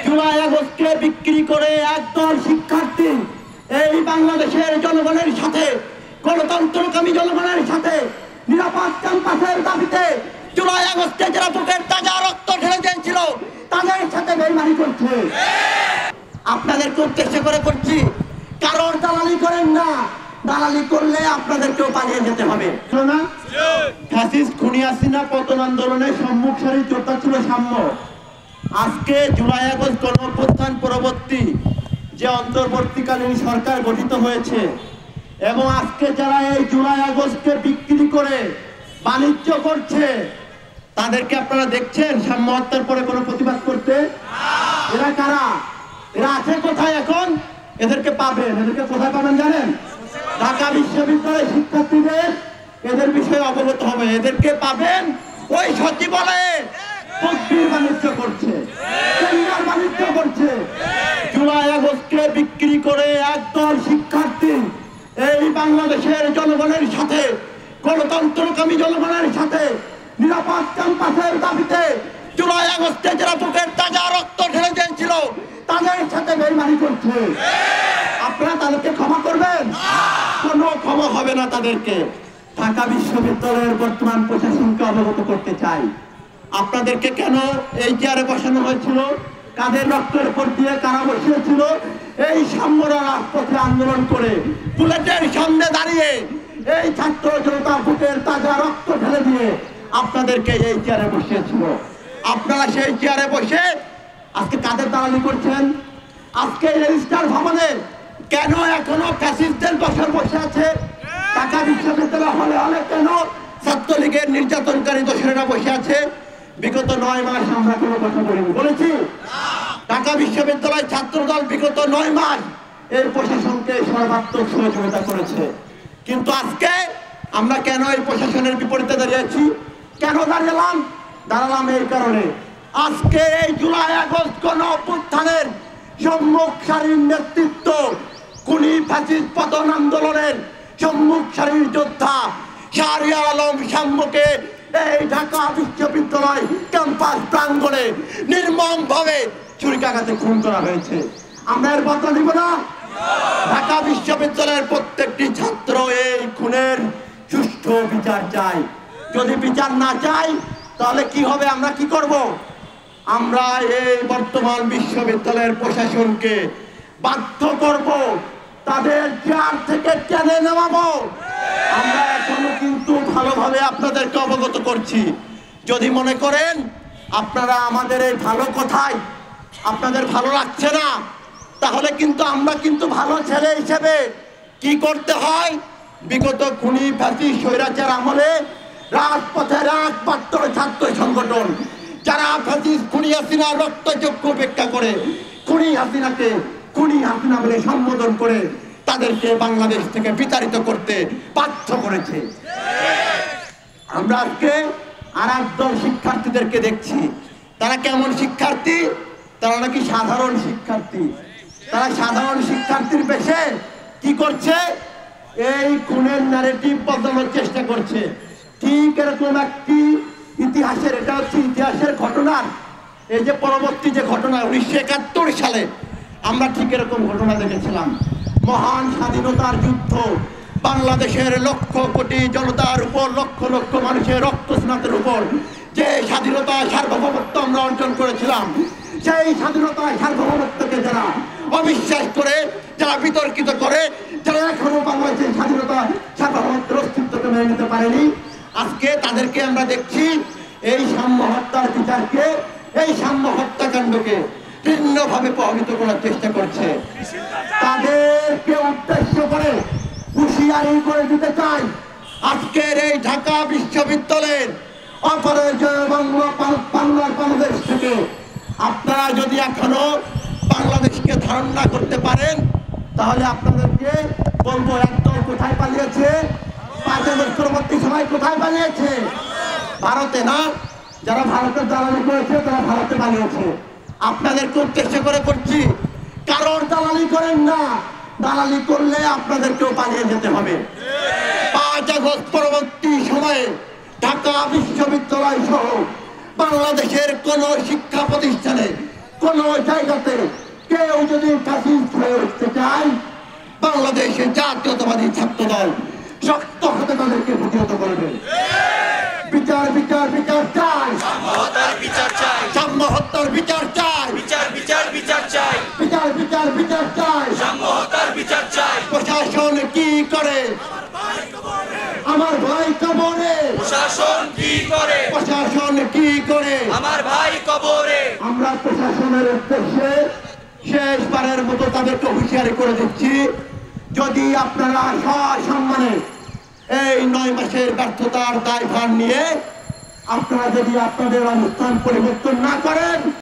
জুলাই আগস্টকে বিক্রি করে একদল শিক্ষার্থী এই বাংলাদেশের জনগণের সাথে, গণতন্ত্রকামী জনগণের সাথে নিরাপদ ক্যাম্পাসের দাবিতে জুলাই আগস্টে যারা বুকের তাজা রক্ত ঢেলে দিয়েছিল তাদের সাথে বেইমানি করছে। আপনাদেরকে উদ্দেশ্য করে করছি, কারোর দালালি করেন না। দালালি করলে আপনাদেরকেও পালিয়ে যেতে হবে। ফ্যাসিস্ট খুনি হাসিনা পতন আন্দোলনের সম্মুখ সারির যোদ্ধা ছিল সাম্য। আজকে জুলাই আগস্ট গণঅভ্যুত্থান পরবর্তী যে অন্তর্বর্তীকালীন সরকার গঠিত হয়েছে এবং আজকে যারা এই জুলাই আগস্টকে বিক্রি করে বাণিজ্য করছে তাদেরকে আপনারা দেখছেন সাম্য হত্যার পরে কোনো প্রতিবাদ করতে? এরা কারা? এরা আছে কোথায় এখন? এদেরকে পাবেন। এদেরকে কোথায় পাবেন জানেন? ঢাকা বিশ্ববিদ্যালয়ের শিক্ষার্থীদের এদের বিষয়ে অবগত হবে। এদেরকে পাবেন ওই সচিবালয়ে বাণিজ্য করছে, বাণিজ্য করছে। জুলাই আগস্টকে বিক্রি করে একদল শিক্ষার্থী এই বাংলাদেশের জনগণের সাথে, গণতন্ত্রকামী জনগণের সাথে নিরাপদ ক্যাম্পাসের দাবিতে জুলাই আগস্টে যারা বুকের তাজা রক্ত ঢেলে দিয়েছিল তাদের সাথে বেইমানি করছে। আপনারা তাদেরকে ক্ষমা করবেন? কোনো ক্ষমা হবে না তাদেরকে। ঢাকা বিশ্ববিদ্যালয়ের বর্তমান প্রশাসনকে অবগত করতে চাই, আপনাদেরকে কেন এই চেয়ারে বসানো হয়েছিল, কাদের রক্তের উপর দিয়ে কারা বসিয়েছিল? এই সাম্যরা রাজপথে আন্দোলন করে বুলেটের সামনে দাঁড়িয়ে এই ছাত্র জনতা বুকের তাজা রক্ত ঢেলে দিয়ে আপনাদেরকে এই চেয়ারে বসিয়েছিল। আপনারা সেই চেয়ারে বসে আজকে কাদের দালালি করছেন? আজকে রেজিস্ট্রার ভবনে কেন এখনো ফ্যাসিস্টদের বছর বসে আছে? ঢাকা বিশ্ববিদ্যালয় হলে হলে কেন ছাত্রলীগের নির্যাতনকারী দোষরেরা বসে আছে? বিগত 9 মাস আমরা কোনো কথা বলিনি, বলেছি? ঢাকা বিশ্ববিদ্যালয় ছাত্রদল বিগত 9 মাস এর প্রশাসনকে সর্বাত্মক সহযোগিতা করেছে। কিন্তু আজকে আমরা কেন এই প্রশাসনের বিপরীতে দাঁড়িয়েছি? কেন দাঁড়ালাম এই কারণে, আজকে এই জুলাই আগস্ট গণঅভ্যুত্থানের সম্মুখ সারির নেতৃত্ব, খুনি ফ্যাসিস্ট পতন আন্দোলনের সম্মুখ সারির যোদ্ধা শাহরিয়ার আলম সাম্যকে এই ঢাকা বিশ্ববিদ্যালয় ক্যাম্পাস প্রাঙ্গণে নির্মমভাবে ছুরিকাঘাতে খুন করা হয়েছে। আমরা এর বদলা নিব না। ঢাকা বিশ্ববিদ্যালয়ের প্রত্যেকটি ছাত্র এই খুনের সুষ্ঠু বিচার চায়। যদি বিচার না চাই তাহলে কি হবে? আমরা কি করব? আমরা এই বর্তমান বিশ্ববিদ্যালয়ের প্রশাসনকে বাধ্য করব, তাদের চেয়ার থেকে টেনে নামাবো। আমরা এখনো কিন্তু ভালোভাবে আপনাদেরকে অবগত করছি। যদি মনে করেন আপনারা আমাদের এই ভালো কথায় আপনাদের ভালো লাগছে না, তাহলে কিন্তু আমরা কিন্তু ভালো ছেলে হিসেবে কি করতে হয়? বিগত খুনি ফ্যাসিস্ট স্বৈরাচার আমলে রাজপথে রাজপাত্র ছাত্র সংগঠন যারা ফ্যাসিস্ট খুনি হাসিনা রক্তচক্ষু উপেক্ষা করে খুনি হাসিনাকে খুনি হাসিনা বলে সম্বোধন করে তাদেরকে বাংলাদেশ থেকে বিতাড়িত করতে বাধ্য করেছে। আমরা আজকে আর একদল শিক্ষার্থীদেরকে দেখছি। তারা কেমন শিক্ষার্থী? তারা নাকি সাধারণ শিক্ষার্থী। তারা সাধারণ শিক্ষার্থীর পেশে কি করছে? এই খুনের ন্যারেটিভ বদলানোর চেষ্টা করছে। ঠিক এরকম একটি ইতিহাসের, এটা হচ্ছে ইতিহাসের ঘটনার এই যে পরবর্তী যে ঘটনা 1971 সালে আমরা ঠিক এরকম ঘটনা দেখেছিলাম। মহান স্বাধীনতার যুদ্ধ, বাংলাদেশের লক্ষ কোটি জনতার উপর, লক্ষ লক্ষ মানুষের রক্ত স্নাতের উপর যে স্বাধীনতা সার্বভৌমত্ব আমরা অর্জন করেছিলাম, সেই স্বাধীনতা সার্বভৌমত্বকে যারা অবিশ্বাস করে, যারা বিতর্কিত করে, যারা এখনো বাংলাদেশের স্বাধীনতা সার্বভৌমত্বের অস্তিত্বকে মেনে নিতে পারেনি, আজকে তাদেরকে আমরা দেখছি এই সাম্য হত্যার বিচারকে, এই সাম্য হত্যাকাণ্ডকে ভিন্নভাবে প্রভাবিত করার চেষ্টা করছে। তাদেরকে উদ্দেশ্য করে হুঁশিয়ারি করে দিতে চাই, আজকের এই ঢাকা বিশ্ববিদ্যালয়ের অপরাজয় বাংলার বাংলাদেশ থেকে আপনারা যদি এখনো বাংলাদেশকে ধারণ না করতে পারেন তাহলে আপনাদেরকে বলবো, একদল কোথায় পালিয়েছে? 5 আগস্ট পরবর্তী সময় কোথায় পালিয়েছে? ভারতে না? যারা ভারতের দালালি করেছে তারা ভারতে পালিয়েছে। আপনাদেরকে উদ্দেশ্য করে করছি, কারোর দালালি করেন না। দালালি করলে আপনাদেরকেও পালিয়ে যেতে হবে। 5 আগস্ট পরবর্তী সময়ে ঢাকা বিশ্ববিদ্যালয় সহ বাংলাদেশের কোন শিক্ষা প্রতিষ্ঠানে কোন জায়গাতে কেউ যদি ফ্যাসিস্ট হয়ে উঠতে চায়, বাংলাদেশের জাতীয়তাবাদী ছাত্র দল শক্ত হাতে তাদেরকে প্রতিহত করবে। বিচার বিচার বিচার চাই, বিচার চাই, সাম্য হত্যার বিচার চাই, বিচার বিচার বিচার চাই, বিচার বিচার বিচার চাই, সাম্যহত্যার বিচার চাই। প্রশাসন কি করে আমার ভাই কবরে, প্রশাসন কি করে প্রশাসন কি করে আমার ভাই কবরে। আমরা প্রশাসনের উদ্দেশ্যে শেষবারের মতো তাদেরকে হুঁশিয়ারি করে দিচ্ছি, যদি আপনারা সসম্মানে এই 9 মাসের ব্যর্থতার দায়ভার নিয়ে আপনারা যদি আপনাদের অবস্থান পরিবর্তন না করেন,